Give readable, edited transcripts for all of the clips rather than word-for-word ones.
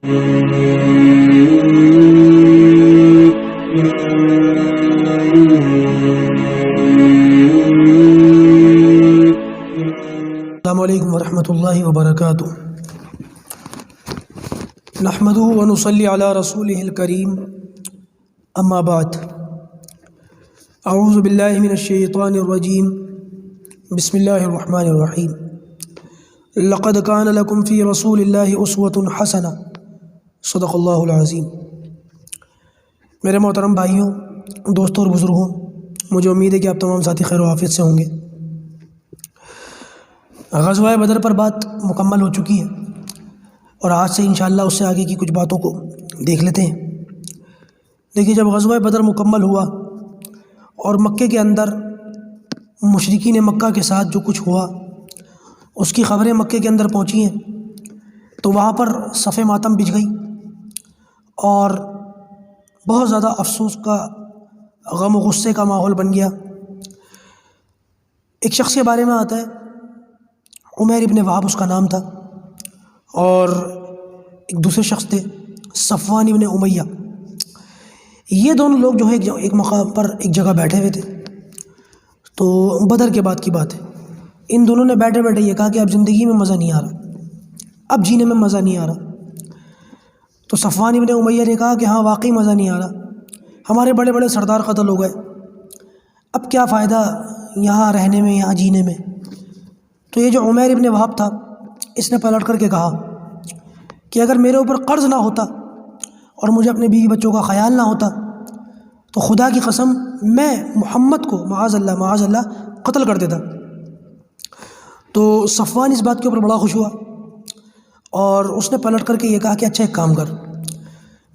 السلام علیکم ورحمۃ اللہ وبرکاتہ۔ نحمدہ ونصلی علی رسولہ الکریم، اما بعد، اعوذ باللہ من الشیطان الرجیم، بسم اللہ الرحمن الرحیم۔ لقد کان لکم فی رسول اللہ اسوۃ حسنہ، صدق اللہ العظیم۔ میرے محترم بھائیوں، دوستوں اور بزرگوں، مجھے امید ہے کہ آپ تمام ساتھی خیر و عافیت سے ہوں گے۔ غزوہ بدر پر بات مکمل ہو چکی ہے اور آج سے انشاءاللہ اس سے آگے کی کچھ باتوں کو دیکھ لیتے ہیں۔ دیکھیے، جب غزوہ بدر مکمل ہوا اور مکے کے اندر مشرکین مکہ کے ساتھ جو کچھ ہوا اس کی خبریں مکے کے اندر پہنچی ہیں، تو وہاں پر صف ماتم بچھ گئی اور بہت زیادہ افسوس کا، غم و غصے کا ماحول بن گیا۔ ایک شخص کے بارے میں آتا ہے، عمیر ابن وہب اس کا نام تھا، اور ایک دوسرے شخص تھے صفوان ابن امیہ۔ یہ دونوں لوگ جو ہے ایک مقام پر ایک جگہ بیٹھے ہوئے تھے۔ تو بدر کے بعد کی بات ہے، ان دونوں نے بیٹھے بیٹھے یہ کہا کہ اب زندگی میں مزہ نہیں آ رہا، اب جینے میں مزہ نہیں آ رہا۔ تو صفوان ابن امیہ نے کہا کہ ہاں واقعی مزہ نہیں آ رہا، ہمارے بڑے بڑے سردار قتل ہو گئے، اب کیا فائدہ یہاں رہنے میں، یہاں جینے میں۔ تو یہ جو عمیر ابن وہب تھا، اس نے پلٹ کر کے کہا کہ اگر میرے اوپر قرض نہ ہوتا اور مجھے اپنے بیوی بچوں کا خیال نہ ہوتا تو خدا کی قسم میں محمد کو معاذ اللہ قتل کر دیتا۔ تو صفوان اس بات کے اوپر بڑا خوش ہوا اور اس نے پلٹ کر کے یہ کہا کہ اچھا ایک کام کر،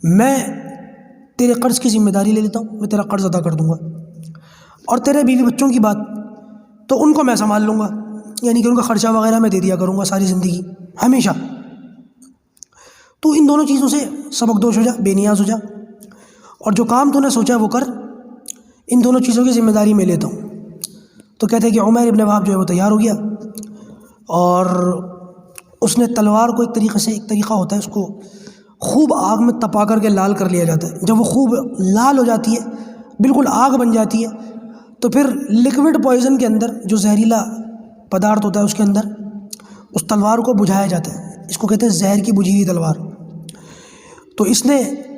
میں تیرے قرض کی ذمہ داری لے لیتا ہوں، میں تیرا قرض ادا کر دوں گا، اور تیرے بیوی بچوں کی بات تو ان کو میں سنبھال لوں گا، یعنی کہ ان کا خرچہ وغیرہ میں دے دیا کروں گا ساری زندگی ہمیشہ۔ تو ان دونوں چیزوں سے سبق دوش ہو جا، بے نیاز ہو جا، اور جو کام تو نے سوچا وہ کر، ان دونوں چیزوں کی ذمہ داری میں لیتا ہوں۔ تو کہتے ہیں کہ عمیر ابن وہب جو ہے وہ تیار ہو گیا اور اس نے تلوار کو ایک طریقہ ہوتا ہے، اس کو خوب آگ میں تپا کر کے لال کر لیا جاتا ہے۔ جب وہ خوب لال ہو جاتی ہے، بالکل آگ بن جاتی ہے، تو پھر لیکوڈ پوائزن کے اندر جو زہریلا پدارتھ ہوتا ہے اس کے اندر اس تلوار کو بجھایا جاتا ہے، اس کو کہتے ہیں زہر کی بجھی ہوئی تلوار۔ تو اس نے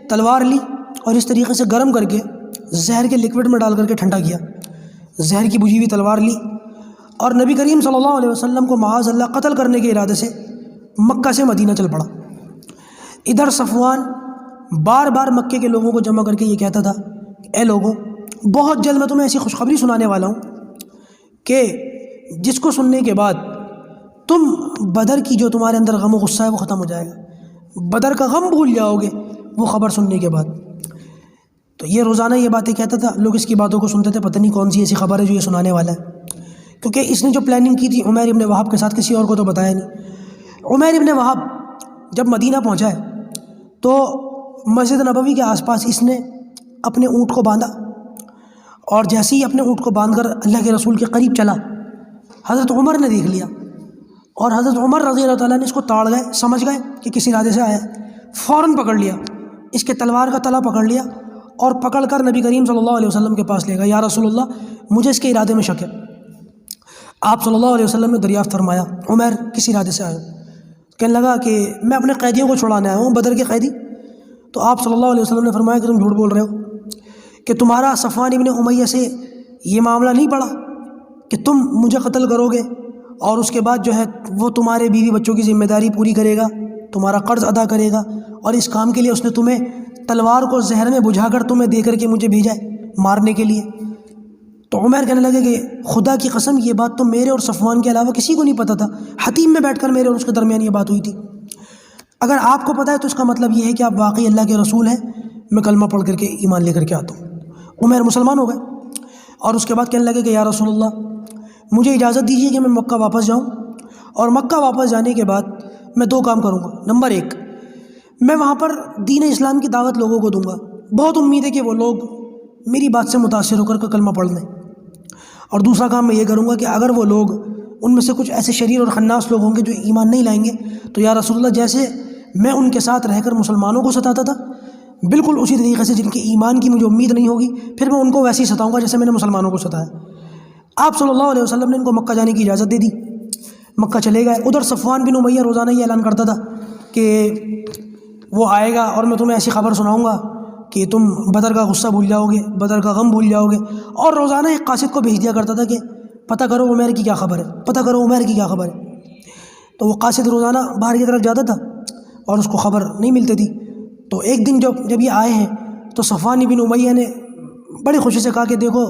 تلوار لی اور اس طریقے سے گرم کر کے زہر کے لیکوڈ میں ڈال کر کے ٹھنڈا کیا، زہر کی بجھی ہوئی تلوار لی اور نبی کریم صلی اللہ علیہ وسلم کو معاذ اللہ قتل کرنے کے ارادے سے مکہ سے مدینہ چل پڑا۔ ادھر صفوان بار بار مکے کے لوگوں کو جمع کر کے یہ کہتا تھا کہ اے لوگوں، بہت جلد میں تمہیں ایسی خوشخبری سنانے والا ہوں کہ جس کو سننے کے بعد تم بدر کی جو تمہارے اندر غم و غصہ ہے وہ ختم ہو جائے گا، بدر کا غم بھول جاؤ گے وہ خبر سننے کے بعد۔ تو یہ روزانہ یہ باتیں کہتا تھا، لوگ اس کی باتوں کو سنتے تھے، پتہ نہیں کون سی ایسی خبر ہے جو یہ سنانے والا ہے، کیونکہ اس نے جو پلاننگ کی تھی عمیر ابن وہب کے ساتھ کسی اور کو تو بتایا نہیں۔ عمیر ابن وہب جب مدینہ پہنچا ہے تو مسجد نبوی کے آس پاس اس نے اپنے اونٹ کو باندھا، اور جیسے ہی اپنے اونٹ کو باندھ کر اللہ کے رسول کے قریب چلا، حضرت عمر نے دیکھ لیا، اور حضرت عمر رضی اللہ تعالیٰ نے اس کو تاڑ گئے، سمجھ گئے کہ کس ارادے سے آیا ہے، فوراً پکڑ لیا، اس کے تلوار کا تلا پکڑ لیا اور پکڑ کر نبی کریم صلی اللہ علیہ وسلم کے پاس لے گا۔ یا رسول اللہ، مجھے اس کے ارادے میں شک ہے۔ آپ صلی اللہ علیہ وسلم نے دریافت فرمایا، عمر کس ارادے سے آیا؟ کہنے لگا کہ میں اپنے قیدیوں کو چھڑانے آیا ہوں، بدر کے قیدی۔ تو آپ صلی اللہ علیہ وسلم نے فرمایا کہ تم جھوٹ بول رہے ہو، کہ تمہارا صفوان ابن امیہ سے یہ معاملہ نہیں پڑا کہ تم مجھے قتل کرو گے اور اس کے بعد جو ہے وہ تمہارے بیوی بچوں کی ذمہ داری پوری کرے گا، تمہارا قرض ادا کرے گا، اور اس کام کے لیے اس نے تمہیں تلوار کو زہر میں بجھا کر تمہیں دے کر کے مجھے بھیجا ہے مارنے کے لیے۔ تو عمر کہنے لگے کہ خدا کی قسم یہ بات تو میرے اور صفوان کے علاوہ کسی کو نہیں پتہ تھا، حتیم میں بیٹھ کر میرے اور اس کے درمیان یہ بات ہوئی تھی، اگر آپ کو پتہ ہے تو اس کا مطلب یہ ہے کہ آپ واقعی اللہ کے رسول ہیں، میں کلمہ پڑھ کر کے ایمان لے کر کے آتا ہوں۔ عمر مسلمان ہو گئے اور اس کے بعد کہنے لگے کہ یا رسول اللہ، مجھے اجازت دیجیے کہ میں مکہ واپس جاؤں، اور مکہ واپس جانے کے بعد میں دو کام کروں گا۔ نمبر ایک، میں وہاں پر دین اسلام کی دعوت لوگوں کو دوں گا، بہت امید ہے کہ وہ لوگ میری بات سے متاثر ہو کر کے کلمہ پڑھ لیں، اور دوسرا کام میں یہ کروں گا کہ اگر وہ لوگ ان میں سے کچھ ایسے شریر اور خناس لوگ ہوں گے جو ایمان نہیں لائیں گے، تو یا رسول اللہ جیسے میں ان کے ساتھ رہ کر مسلمانوں کو ستاتا تھا، بالکل اسی طریقے سے جن کے ایمان کی مجھے امید نہیں ہوگی پھر میں ان کو ویسے ہی ستاؤں گا جیسے میں نے مسلمانوں کو ستایا۔ آپ صلی اللہ علیہ وسلم نے ان کو مکہ جانے کی اجازت دے دی، مکہ چلے گئے۔ ادھر صفوان بن امیہ روزانہ یہ اعلان کرتا تھا کہ وہ آئے گا اور میں تمہیں ایسی خبر سناؤں گا کہ تم بدر کا غصہ بھول جاؤ گے، بدر کا غم بھول جاؤ گے، اور روزانہ ایک قاصد کو بھیج دیا کرتا تھا کہ پتہ کرو عمیر کی کیا خبر ہے، پتہ کرو عمیر کی کیا خبر ہے۔ تو وہ قاصد روزانہ باہر کی طرف جاتا تھا اور اس کو خبر نہیں ملتی تھی۔ تو ایک دن جب یہ آئے ہیں تو صفوان بن امیہ نے بڑی خوشی سے کہا کہ دیکھو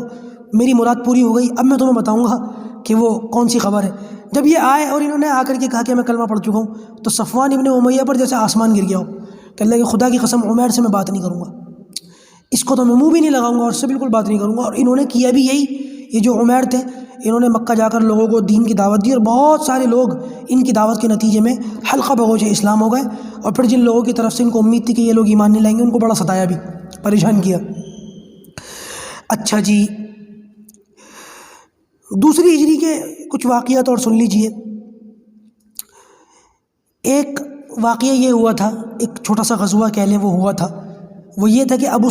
میری مراد پوری ہو گئی، اب میں تمہیں بتاؤں گا کہ وہ کون سی خبر ہے۔ جب یہ آئے اور انہوں نے آ کر کے کہا کہ میں کلمہ پڑھ چکا ہوں، تو صفوان بن امیہ پر جیسے آسمان گر گیا ہو کہ اللہ کی خدا کی قسم عمیر سے میں بات نہیں کروں گا، اس کو تو میں منہ بھی نہیں لگاؤں گا اور اس سے بالکل بات نہیں کروں گا۔ اور انہوں نے کیا بھی یہی، یہ جو عمیر تھے انہوں نے مکہ جا کر لوگوں کو دین کی دعوت دی، اور بہت سارے لوگ ان کی دعوت کے نتیجے میں حلقہ بگوش اسلام ہو گئے، اور پھر جن لوگوں کی طرف سے ان کو امید تھی کہ یہ لوگ ایمان نہیں لائیں گے ان کو بڑا ستایا بھی، پریشان کیا۔ اچھا جی، دوسری ہجری کے کچھ واقعات اور سن لیجئے۔ ایک واقعہ یہ ہوا تھا، ایک چھوٹا سا غزوہ کہہ لیں وہ ہوا تھا، وہ یہ تھا کہ ابو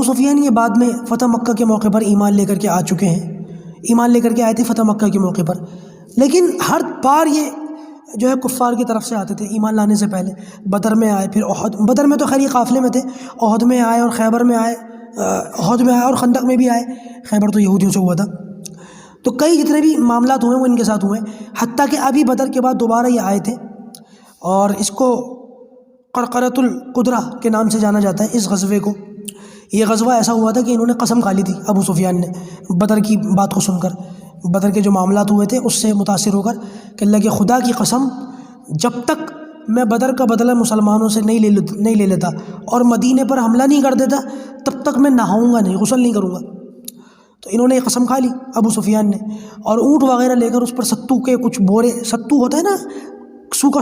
سفیان یہ بعد میں فتح مکہ کے موقع پر ایمان لے کر کے آ چکے ہیں، ایمان لے کر کے آئے تھے فتح مکہ کے موقع پر، لیکن ہر بار یہ جو ہے کفار کی طرف سے آتے تھے ایمان لانے سے پہلے۔ بدر میں آئے، پھر احد، بدر میں تو خیر یہ قافلے میں تھے، احد میں آئے اور خیبر میں آئے، احد میں آئے اور خندق میں بھی آئے، خیبر تو یہودیوں سے ہوا تھا۔ تو کئی جتنے بھی معاملات ہوئے وہ ان کے ساتھ ہوئے، حتیٰ کہ ابھی بدر کے بعد دوبارہ یہ آئے تھے، اور اس کو قرقرۃ القدرہ کے نام سے جانا جاتا ہے اس غزوے کو۔ یہ غزوہ ایسا ہوا تھا کہ انہوں نے قسم کھا لی تھی ابو سفیان نے بدر کی بات کو سن کر، بدر کے جو معاملات ہوئے تھے اس سے متاثر ہو کر کہ اللہ کے خدا کی قسم جب تک میں بدر کا بدلہ مسلمانوں سے نہیں لے لیتا اور مدینے پر حملہ نہیں کر دیتا تب تک میں نہاؤں گا نہیں، غسل نہیں کروں گا۔ تو انہوں نے یہ قسم کھا لی ابو سفیان نے، اور اونٹ وغیرہ لے کر اس پر ستو کے کچھ بورے، ستو ہوتا ہے نا سوکھا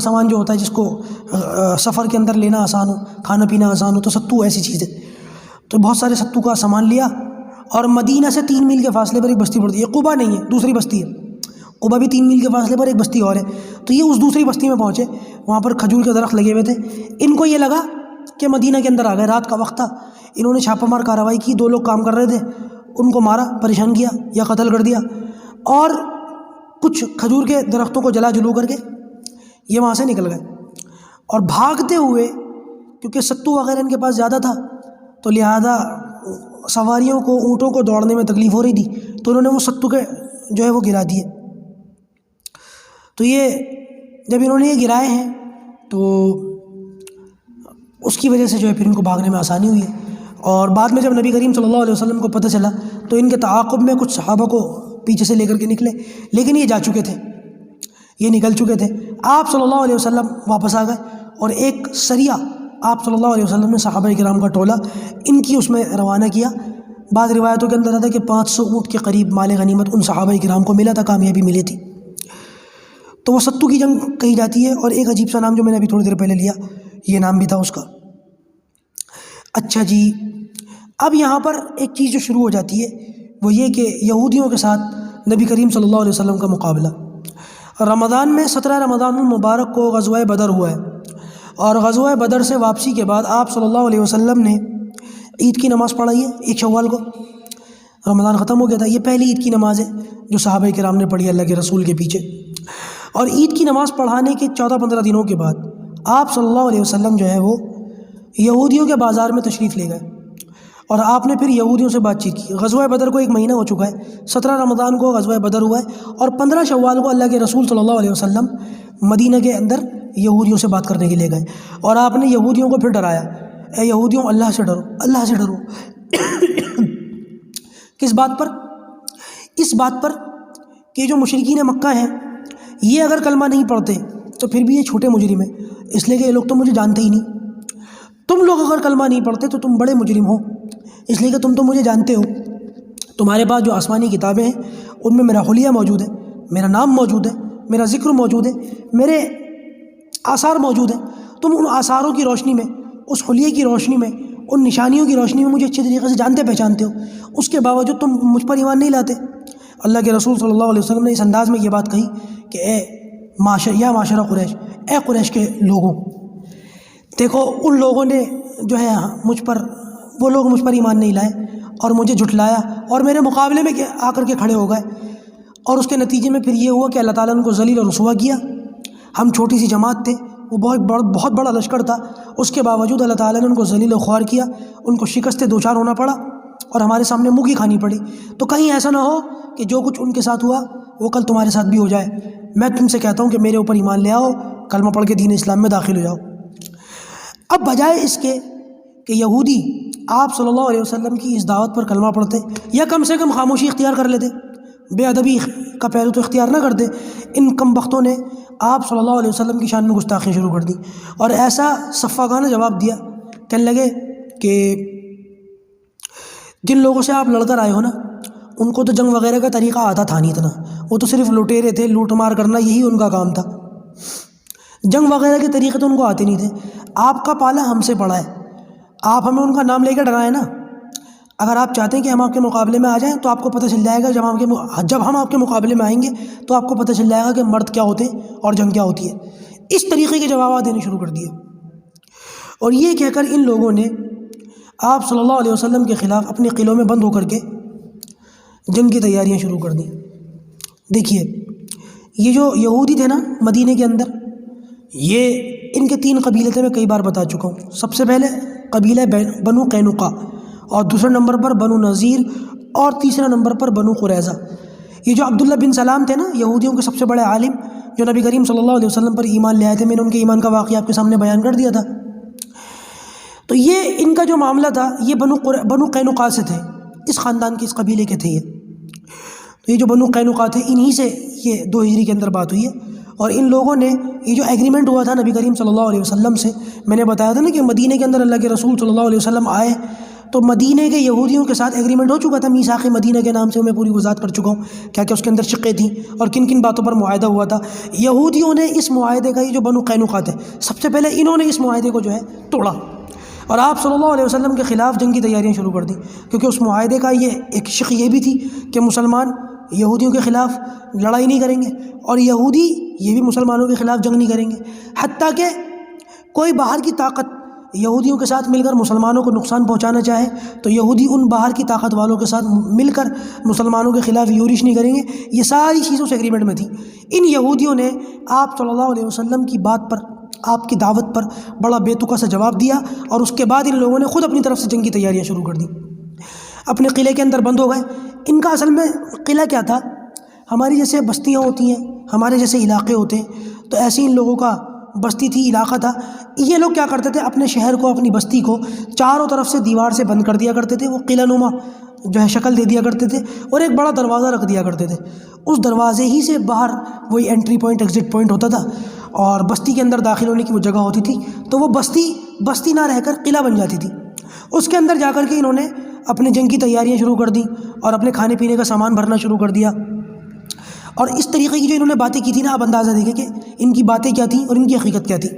سامان جو ہوتا ہے جس کو سفر کے اندر لینا آسان ہو، کھانا پینا آسان ہو، تو ستو ایسی چیز ہے۔ تو بہت سارے ستو کا سامان لیا، اور مدینہ سے 3 میل کے فاصلے پر ایک بستی پڑتی ہے، قبا نہیں ہے دوسری بستی ہے، قبا بھی 3 میل کے فاصلے پر ایک بستی اور ہے۔ تو یہ اس دوسری بستی میں پہنچے، وہاں پر کھجور کے درخت لگے ہوئے تھے، ان کو یہ لگا کہ مدینہ کے اندر آ گئے، رات کا وقت تھا، انہوں نے چھاپہ مار کارروائی کی، 2 لوگ کام کر رہے تھے، ان کو مارا، پریشان کیا یا قتل کر دیا، اور کچھ کھجور کے درختوں کو جلا جلو کر کے یہ وہاں سے نکل گئے، اور بھاگتے ہوئے، کیونکہ ستو وغیرہ ان کے پاس زیادہ تھا تو لہذا سواریوں کو، اونٹوں کو دوڑنے میں تکلیف ہو رہی تھی، تو انہوں نے وہ ستو کے جو ہے وہ گرا دیے۔ تو یہ جب انہوں نے یہ گرائے ہیں تو اس کی وجہ سے جو ہے پھر ان کو بھاگنے میں آسانی ہوئی ہے، اور بعد میں جب نبی کریم صلی اللہ علیہ وسلم کو پتہ چلا تو ان کے تعاقب میں کچھ صحابہ کو پیچھے سے لے کر کے نکلے، لیکن یہ جا چکے تھے، یہ نکل چکے تھے۔ آپ صلی اللہ علیہ وسلم واپس آ گئے، اور ایک سریہ آپ صلی اللہ علیہ وسلم نے صحابہ کرام کا ٹولہ ان کی اس میں روانہ کیا۔ بعض روایتوں کے اندر آتا ہے کہ 500 اونٹ کے قریب مال غنیمت ان صحابہ کرام کو ملا تھا، کامیابی ملی تھی۔ تو وہ ستو کی جنگ کہی جاتی ہے، اور ایک عجیب سا نام جو میں نے ابھی تھوڑی دیر پہلے لیا یہ نام بھی تھا اس کا۔ اچھا جی، اب یہاں پر ایک چیز جو شروع ہو جاتی ہے وہ یہ کہ یہودیوں کے ساتھ نبی کریم صلی اللہ علیہ وسلم کا مقابلہ۔ رمضان میں 17 رمضان المبارک کو غزوہ بدر ہوا ہے، اور غزوہ بدر سے واپسی کے بعد آپ صلی اللہ علیہ وسلم نے عید کی نماز پڑھائی ہے 1 شوال کو، رمضان ختم ہو گیا تھا، یہ پہلی عید کی نماز ہے جو صحابہ کرام نے پڑھی اللہ کے رسول کے پیچھے۔ اور عید کی نماز پڑھانے کے 14-15 دنوں کے بعد آپ صلی اللہ علیہ وسلم جو ہے وہ یہودیوں کے بازار میں تشریف لے گئے، اور آپ نے پھر یہودیوں سے بات چیت کی۔ غزوہ بدر کو 1 مہینہ ہو چکا ہے، 17 رمضان کو غزوہ بدر ہوا ہے، اور 15 شوال کو اللہ کے رسول صلی اللہ علیہ وسلم مدینہ کے اندر یہودیوں سے بات کرنے کے لیے گئے، اور آپ نے یہودیوں کو پھر ڈرایا، اے یہودیوں اللہ سے ڈرو، اللہ سے ڈرو۔ کس بات پر؟ اس بات پر کہ جو مشرکین مکہ ہیں یہ اگر کلمہ نہیں پڑھتے تو پھر بھی یہ چھوٹے مجرم ہیں، اس لیے کہ یہ لوگ تو مجھے جانتے ہی نہیں۔ تم لوگ اگر کلمہ نہیں پڑھتے تو تم بڑے مجرم ہو، اس لیے کہ تم تو مجھے جانتے ہو، تمہارے پاس جو آسمانی کتابیں ہیں ان میں میرا حلیہ موجود ہے، میرا نام موجود ہے، میرا ذکر موجود ہے، میرے آثار موجود ہیں، تم ان آثاروں کی روشنی میں، اس حلیے کی روشنی میں، ان نشانیوں کی روشنی میں مجھے اچھے طریقے سے جانتے پہچانتے ہو، اس کے باوجود تم مجھ پر ایمان نہیں لاتے۔ اللہ کے رسول صلی اللہ علیہ وسلم نے اس انداز میں یہ بات کہی کہ اے معاشرہ قریش، اے قریش کے لوگوں، دیکھو ان لوگوں نے جو ہے وہ لوگ مجھ پر ایمان نہیں لائے اور مجھے جھٹلایا اور میرے مقابلے میں آ کر کے کھڑے ہو گئے، اور اس کے نتیجے میں پھر یہ ہوا کہ اللہ تعالیٰ نے ان کو ذلیل اور رسوا کیا۔ ہم چھوٹی سی جماعت تھے، وہ بہت بڑا لشکر تھا، اس کے باوجود اللہ تعالیٰ نے ان کو ذلیل و خوار کیا، ان کو شکست دوچار ہونا پڑا اور ہمارے سامنے مُگی کھانی پڑی۔ تو کہیں ایسا نہ ہو کہ جو کچھ ان کے ساتھ ہوا وہ کل تمہارے ساتھ بھی ہو جائے۔ میں تم سے کہتا ہوں کہ میرے اوپر ایمان لے آؤ، کلمہ پڑھ کے دین اسلام میں داخل ہو جاؤ۔ اب بجائے اس کے کہ یہودی آپ صلی اللہ علیہ وسلم کی اس دعوت پر کلمہ پڑھتے یا کم سے کم خاموشی اختیار کر لیتے، بے ادبی کا پہلو تو اختیار نہ کرتے، ان کم بختوں نے آپ صلی اللہ علیہ وسلم کی شان میں گستاخیاں شروع کر دی اور ایسا صفاقانہ جواب دیا، کہنے لگے کہ جن لوگوں سے آپ لڑ کر آئے ہو نا، ان کو تو جنگ وغیرہ کا طریقہ آتا تھا نہیں اتنا، وہ تو صرف لٹیرے تھے، لوٹ مار کرنا یہی ان کا کام تھا، جنگ وغیرہ کے طریقے تو ان کو آتے نہیں تھے۔ آپ کا پالا ہم سے پڑا ہے، آپ ہمیں ان کا نام لے کے ڈرائیں نا۔ اگر آپ چاہتے ہیں کہ ہم آپ کے مقابلے میں آ جائیں تو آپ کو پتہ چل جائے گا، جب ہم آپ کے مقابلے میں آئیں گے تو آپ کو پتہ چل جائے گا کہ مرد کیا ہوتے ہیں اور جنگ کیا ہوتی ہے۔ اس طریقے کے جوابات دینے شروع کر دیے، اور یہ کہہ کر ان لوگوں نے آپ صلی اللہ علیہ وسلم کے خلاف اپنے قلعوں میں بند ہو کر کے جنگ کی تیاریاں شروع کر دیں۔ دیکھیے یہ جو یہودی تھے نا مدینے کے اندر، یہ ان کے 3 قبیلے تھے، میں کئی بار بتا چکا ہوں۔ سب سے پہلے قبیلہ بنو قینقاع، اور دوسرے نمبر پر بنو نذیر، اور تیسرے نمبر پر بنو قریظہ۔ یہ جو عبداللہ بن سلام تھے نا، یہودیوں کے سب سے بڑے عالم، جو نبی کریم صلی اللہ علیہ وسلم پر ایمان لے آئے تھے، میں نے ان کے ایمان کا واقعہ آپ کے سامنے بیان کر دیا تھا۔ تو یہ ان کا جو معاملہ تھا یہ بنو قینقاع سے تھے، اس خاندان کے، اس قبیلے کے تھے یہ۔ تو یہ جو بنو قینقاع تھے، انہی سے یہ 2 ہجری کے اندر بات ہوئی ہے، اور ان لوگوں نے یہ جو ایگریمنٹ ہوا تھا نبی کریم صلی اللہ علیہ وسلم سے، میں نے بتایا تھا نا کہ مدینے کے اندر اللہ کے رسول صلی اللہ علیہ وسلم آئے تو مدینے کے یہودیوں کے ساتھ ایگریمنٹ ہو چکا تھا، میثاق مدینہ کے نام سے، میں پوری وضاحت کر چکا ہوں کیا کہ اس کے اندر شقیں تھیں اور کن کن باتوں پر معاہدہ ہوا تھا۔ یہودیوں نے اس معاہدے کا، یہ جو بنو قینقاع تھے سب سے پہلے انہوں نے اس معاہدے کو جو ہے توڑا، اور آپ صلی اللہ علیہ وسلم کے خلاف جنگ کی تیاریاں شروع کر دیں، کیونکہ اس معاہدے کا یہ ایک شق یہ بھی تھی کہ مسلمان یہودیوں کے خلاف لڑائی نہیں کریں گے، اور یہودی یہ بھی مسلمانوں کے خلاف جنگ نہیں کریں گے، حتیٰ کہ کوئی باہر کی طاقت یہودیوں کے ساتھ مل کر مسلمانوں کو نقصان پہنچانا چاہے تو یہودی ان باہر کی طاقت والوں کے ساتھ مل کر مسلمانوں کے خلاف یورش نہیں کریں گے۔ یہ ساری چیزوں سے ایگریمنٹ میں تھی۔ ان یہودیوں نے آپ صلی اللہ علیہ وسلم کی بات پر، آپ کی دعوت پر بڑا بے تکا سا جواب دیا، اور اس کے بعد ان لوگوں نے خود اپنی طرف سے جنگ کی تیاریاں شروع کر دیں، اپنے قلعے کے اندر بند ہو گئے۔ ان کا اصل میں قلعہ کیا تھا، ہماری جیسے بستیاں ہوتی ہیں، ہمارے جیسے علاقے ہوتے ہیں، تو ایسے ان لوگوں کا بستی تھی، علاقہ تھا۔ یہ لوگ کیا کرتے تھے، اپنے شہر کو، اپنی بستی کو چاروں طرف سے دیوار سے بند کر دیا کرتے تھے، وہ قلعہ نما جو ہے شکل دے دیا کرتے تھے، اور ایک بڑا دروازہ رکھ دیا کرتے تھے، اس دروازے ہی سے باہر وہی انٹری پوائنٹ، ایگزٹ پوائنٹ ہوتا تھا، اور بستی کے اندر داخل ہونے کی وہ جگہ ہوتی تھی، تو وہ بستی نہ رہ کر قلعہ بن جاتی تھی۔ اس کے اندر جا کر کے انہوں نے اپنے جنگ کی تیاریاں شروع کر دیں اور اپنے کھانے پینے کا سامان بھرنا شروع کر دیا، اور اس طریقے کی جو انہوں نے باتیں کی تھی نا، آپ اندازہ دیکھیں کہ ان کی باتیں کیا تھیں اور ان کی حقیقت کیا تھی۔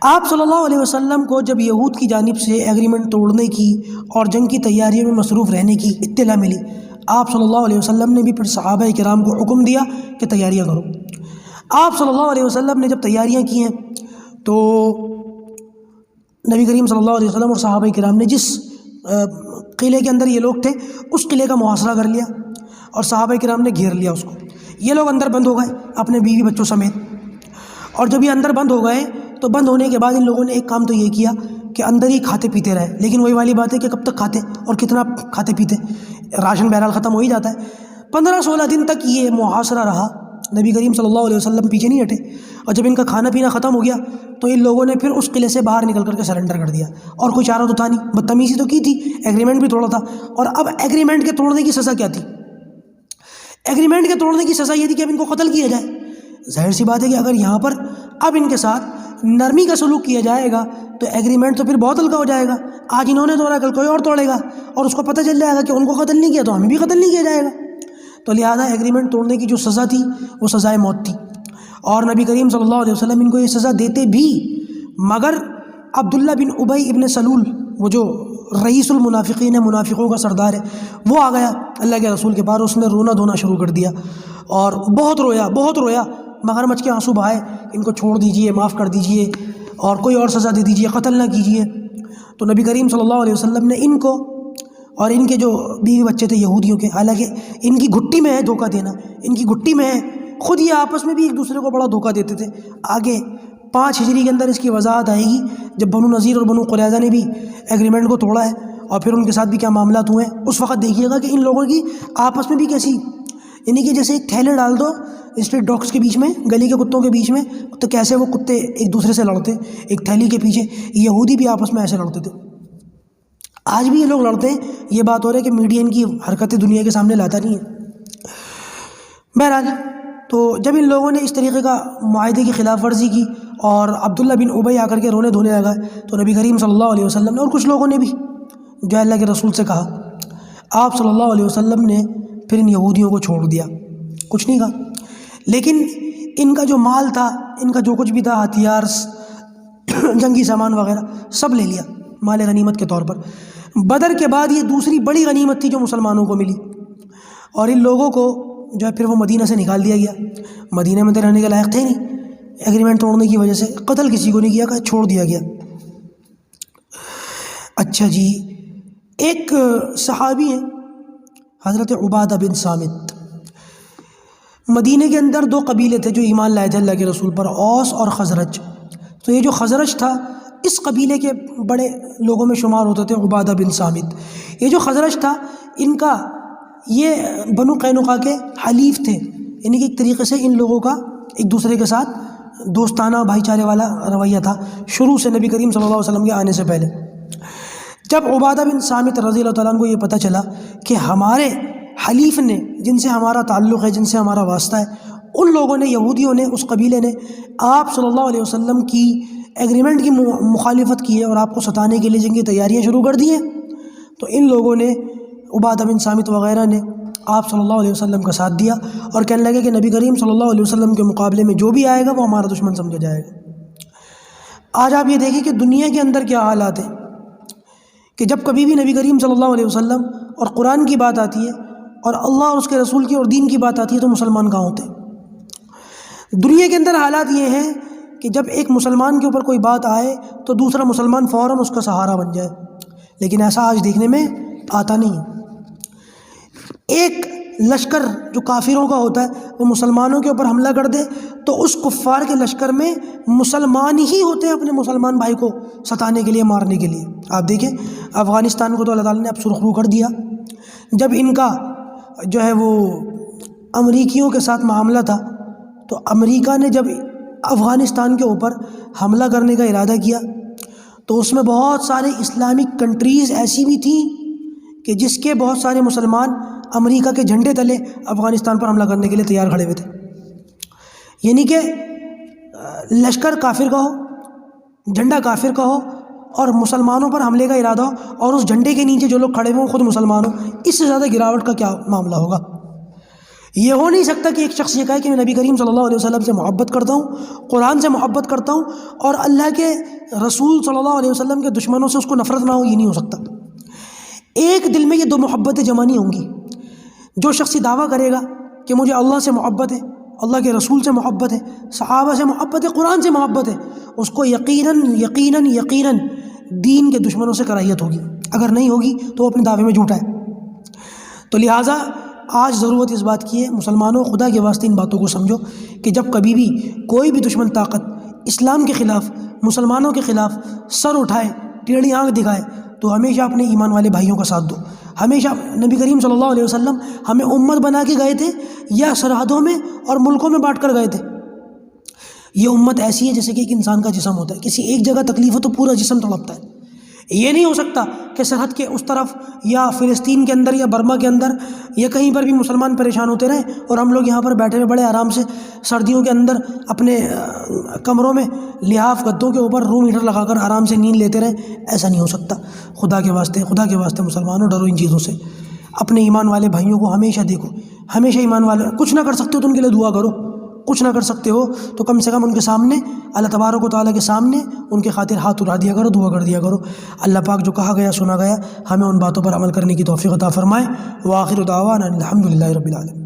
آپ صلی اللہ علیہ وسلم کو جب یہود کی جانب سے ایگریمنٹ توڑنے کی اور جنگ کی تیاریوں میں مصروف رہنے کی اطلاع ملی، آپ صلی اللہ علیہ وسلم نے بھی پھر صحابہ کرام کو حکم دیا کہ تیاریاں کرو۔ آپ صلی اللہ علیہ وسلم نے جب تیاریاں کی ہیں تو نبی کریم صلی اللہ علیہ وسلم اور صحابہ کرام نے جس قلعے کے اندر یہ لوگ تھے اس قلعے کا محاصرہ کر لیا، اور صحابہ کرام نے گھیر لیا اس کو۔ یہ لوگ اندر بند ہو گئے اپنے بیوی بچوں سمیت، اور جب یہ اندر بند ہو گئے تو بند ہونے کے بعد ان لوگوں نے ایک کام تو یہ کیا کہ اندر ہی کھاتے پیتے رہے، لیکن وہی والی بات ہے کہ کب تک کھاتے اور کتنا کھاتے پیتے، راشن بہرحال ختم ہو ہی جاتا ہے۔ 15-16 دن تک یہ محاصرہ رہا، نبی کریم صلی اللہ علیہ وسلم پیچھے نہیں ہٹے، اور جب ان کا کھانا پینا ختم ہو گیا تو ان لوگوں نے پھر اس قلعے سے باہر نکل کر کے سرنڈر کر دیا، اور کوئی چارہ تو تھا نہیں، بدتمیزی تو کی تھی، ایگریمنٹ بھی توڑا تھا۔ اور اب ایگریمنٹ کے توڑنے کی سزا کیا تھی؟ ایگریمنٹ کے توڑنے کی سزا یہ تھی کہ اب ان کو قتل کیا جائے۔ ظاہر سی بات ہے کہ اگر یہاں پر اب ان کے ساتھ نرمی کا سلوک کیا جائے گا تو ایگریمنٹ تو پھر بہت ہلکا ہو جائے گا، آج انہوں نے توڑا کل کوئی اور توڑے گا، اور اس کو پتہ چل جائے گا کہ ان کو قتل نہیں کیا تو ہمیں بھی قتل نہیں کیا جائے گا۔ تو لہٰذا ایگریمنٹ توڑنے کی جو سزا تھی وہ سزائے موت تھی، اور نبی کریم صلی اللہ علیہ وسلم ان کو یہ سزا دیتے بھی، مگر عبداللہ بن ابی ابن سلول، وہ جو رئیس المنافقین ہے، منافقوں کا سردار ہے، وہ آ گیا اللہ کے رسول کے پاس، اس نے رونا دھونا شروع کر دیا اور بہت رویا، مگرمچھ کے آنسو بہائے، ان کو چھوڑ دیجئے، معاف کر دیجئے اور کوئی اور سزا دے دیجئے، قتل نہ کیجئے۔ تو نبی کریم صلی اللہ علیہ وسلم نے ان کو اور ان کے جو بیوی بچے تھے یہودیوں کے، حالانکہ ان کی گھٹی میں ہے دھوکہ دینا، ان کی گھٹی میں ہے، خود یہ آپس میں بھی ایک دوسرے کو بڑا دھوکہ دیتے تھے۔ آگے 5 ہجری کے اندر اس کی وضاحت آئے گی، جب بنو نذیر اور بنو قریظہ نے بھی ایگریمنٹ کو توڑا ہے اور پھر ان کے ساتھ بھی کیا معاملات ہوئے ہیں، اس وقت دیکھیے گا کہ ان لوگوں کی آپس میں بھی کیسی، یعنی کہ جیسے ایک تھیلے ڈال دو اسٹریٹ ڈاگس کے بیچ میں، گلی کے کتوں کے بیچ میں، تو کیسے وہ کتے ایک دوسرے سے لڑتے ایک تھیلی کے پیچھے، یہودی بھی آپس میں ایسے لڑتے تھے۔ آج بھی یہ لوگ لڑتے ہیں، یہ بات ہو رہی ہے کہ میڈیا ان کی حرکتیں دنیا کے سامنے لاتا نہیں ہے۔ بہرحال تو جب ان لوگوں نے اس طریقے کا معاہدے کی خلاف ورزی کی اور عبداللہ بن ابی آ کر کے رونے دھونے لگا، تو نبی کریم صلی اللہ علیہ وسلم نے اور کچھ لوگوں نے بھی جو اللہ کے رسول سے کہا، آپ صلی اللہ علیہ وسلم نے پھر ان یہودیوں کو چھوڑ دیا، کچھ نہیں کہا، لیکن ان کا جو مال تھا، ان کا جو کچھ بھی تھا، ہتھیار، جنگی سامان وغیرہ سب لے لیا مال غنیمت کے طور پر۔ بدر کے بعد یہ دوسری بڑی غنیمت تھی جو مسلمانوں کو ملی، اور ان لوگوں کو جو ہے پھر وہ مدینہ سے نکال دیا گیا، مدینہ میں تو رہنے کے لائق تھے نہیں، ایگریمنٹ توڑنے کی وجہ سے قتل کسی کو نہیں کیا، کہ چھوڑ دیا گیا۔ اچھا جی، ایک صحابی ہیں حضرت عبادہ بن صامت، مدینہ کے اندر 2 قبیلے تھے جو ایمان لائے تھے اللہ کے رسول پر، اوس اور خزرج۔ تو یہ جو خزرج تھا اس قبیلے کے بڑے لوگوں میں شمار ہوتے تھے عبادہ بن صامت۔ یہ جو خزرج تھا ان کا یہ بنو قینقاع کے حلیف تھے، یعنی کہ ایک طریقے سے ان لوگوں کا ایک دوسرے کے ساتھ دوستانہ بھائی چارے والا رویہ تھا شروع سے نبی کریم صلی اللہ علیہ وسلم کے آنے سے پہلے۔ جب عبادہ بن صامت رضی اللہ تعالیٰ عنہ کو یہ پتہ چلا کہ ہمارے حلیف نے، جن سے ہمارا تعلق ہے، جن سے ہمارا واسطہ ہے، ان لوگوں نے، یہودیوں نے، اس قبیلے نے آپ صلی اللہ علیہ وسلم کی ایگریمنٹ کی مخالفت کی ہے اور آپ کو ستانے کے لیے جن کی تیاریاں شروع کر دی ہیں، تو ان لوگوں نے، عبادہ بن صامت وغیرہ نے، آپ صلی اللہ علیہ وسلم کا ساتھ دیا اور کہنے لگے کہ نبی کریم صلی اللہ علیہ وسلم کے مقابلے میں جو بھی آئے گا وہ ہمارا دشمن سمجھا جائے گا۔ آج آپ یہ دیکھیں کہ دنیا کے اندر کیا حالات ہیں کہ جب کبھی بھی نبی کریم صلی اللہ علیہ وسلم اور قرآن کی بات آتی ہے اور اللہ اور اس کے رسول کی اور دین کی بات آتی ہے تو مسلمان کہاں ہوتے ہیں؟ دنیا کے اندر حالات یہ ہیں کہ جب ایک مسلمان کے اوپر کوئی بات آئے تو دوسرا مسلمان فوراً اس کا سہارا بن جائے، لیکن ایسا آج دیکھنے میں آتا نہیں ہے۔ ایک لشکر جو کافروں کا ہوتا ہے وہ مسلمانوں کے اوپر حملہ کر دے تو اس کفار کے لشکر میں مسلمان ہی ہوتے ہیں اپنے مسلمان بھائی کو ستانے کے لیے، مارنے کے لیے۔ آپ دیکھیں افغانستان کو تو اللہ تعالیٰ نے اب سرخرو کر دیا، جب ان کا جو ہے وہ امریکیوں کے ساتھ معاملہ تھا تو امریکہ نے جب افغانستان کے اوپر حملہ کرنے کا ارادہ کیا تو اس میں بہت سارے اسلامک کنٹریز ایسی بھی تھیں کہ جس کے بہت سارے مسلمان امریکہ کے جھنڈے تلے افغانستان پر حملہ کرنے کے لیے تیار کھڑے ہوئے تھے، یعنی کہ لشکر کافر کا ہو، جھنڈا کافر کا ہو اور مسلمانوں پر حملے کا ارادہ ہو اور اس جھنڈے کے نیچے جو لوگ کھڑے ہوئے خود مسلمان ہوں، اس سے زیادہ گراوٹ کا کیا معاملہ ہوگا؟ یہ ہو نہیں سکتا کہ ایک شخص یہ کہے کہ میں نبی کریم صلی اللہ علیہ وسلم سے محبت کرتا ہوں، قرآن سے محبت کرتا ہوں اور اللہ کے رسول صلی اللہ علیہ وسلم کے دشمنوں سے اس کو نفرت نہ ہو، یہ نہیں ہو سکتا۔ ایک دل میں یہ 2 محبتیں جمع نہیں ہوں گی۔ جو شخص یہ دعویٰ کرے گا کہ مجھے اللہ سے محبت ہے، اللہ کے رسول سے محبت ہے، صحابہ سے محبت ہے، قرآن سے محبت ہے، اس کو یقیناً دین کے دشمنوں سے کراہیت ہوگی، اگر نہیں ہوگی تو وہ اپنے دعوے میں جھوٹا ہے۔ تو لہٰذا آج ضرورت اس بات کی ہے، مسلمانوں خدا کے واسطے ان باتوں کو سمجھو کہ جب کبھی بھی کوئی بھی دشمن طاقت اسلام کے خلاف، مسلمانوں کے خلاف سر اٹھائے، ٹیڑھی آنکھ دکھائے تو ہمیشہ اپنے ایمان والے بھائیوں کا ساتھ دو۔ ہمیشہ نبی کریم صلی اللہ علیہ وسلم ہمیں امت بنا کے گئے تھے یا سرحدوں میں اور ملکوں میں بانٹ کر گئے تھے؟ یہ امت ایسی ہے جیسے کہ ایک انسان کا جسم ہوتا ہے، کسی ایک جگہ تکلیف ہو تو پورا جسم تڑپتا ہے۔ یہ نہیں ہو سکتا کہ سرحد کے اس طرف یا فلسطین کے اندر یا برما کے اندر یا کہیں پر بھی مسلمان پریشان ہوتے رہیں اور ہم لوگ یہاں پر بیٹھے ہوئے بڑے آرام سے سردیوں کے اندر اپنے کمروں میں لحاف گدوں کے اوپر روم ہیٹر لگا کر آرام سے نیند لیتے رہیں۔ ایسا نہیں ہو سکتا۔ خدا کے واسطے مسلمانوں ڈرو ان چیزوں سے، اپنے ایمان والے بھائیوں کو ہمیشہ دیکھو، ہمیشہ ایمان والے کچھ نہ کر سکتے ہو تو ان کے لیے دعا کرو، کچھ نہ کر سکتے ہو تو کم سے کم ان کے سامنے اللہ تبارک و تعالیٰ کے سامنے ان کے خاطر ہاتھ اٹھا دیا کرو، دعا کر دیا کرو۔ اللہ پاک جو کہا گیا سنا گیا ہمیں ان باتوں پر عمل کرنے کی توفیق عطا فرمائے۔ وآخر دعوانا الحمد للہ رب العالمین۔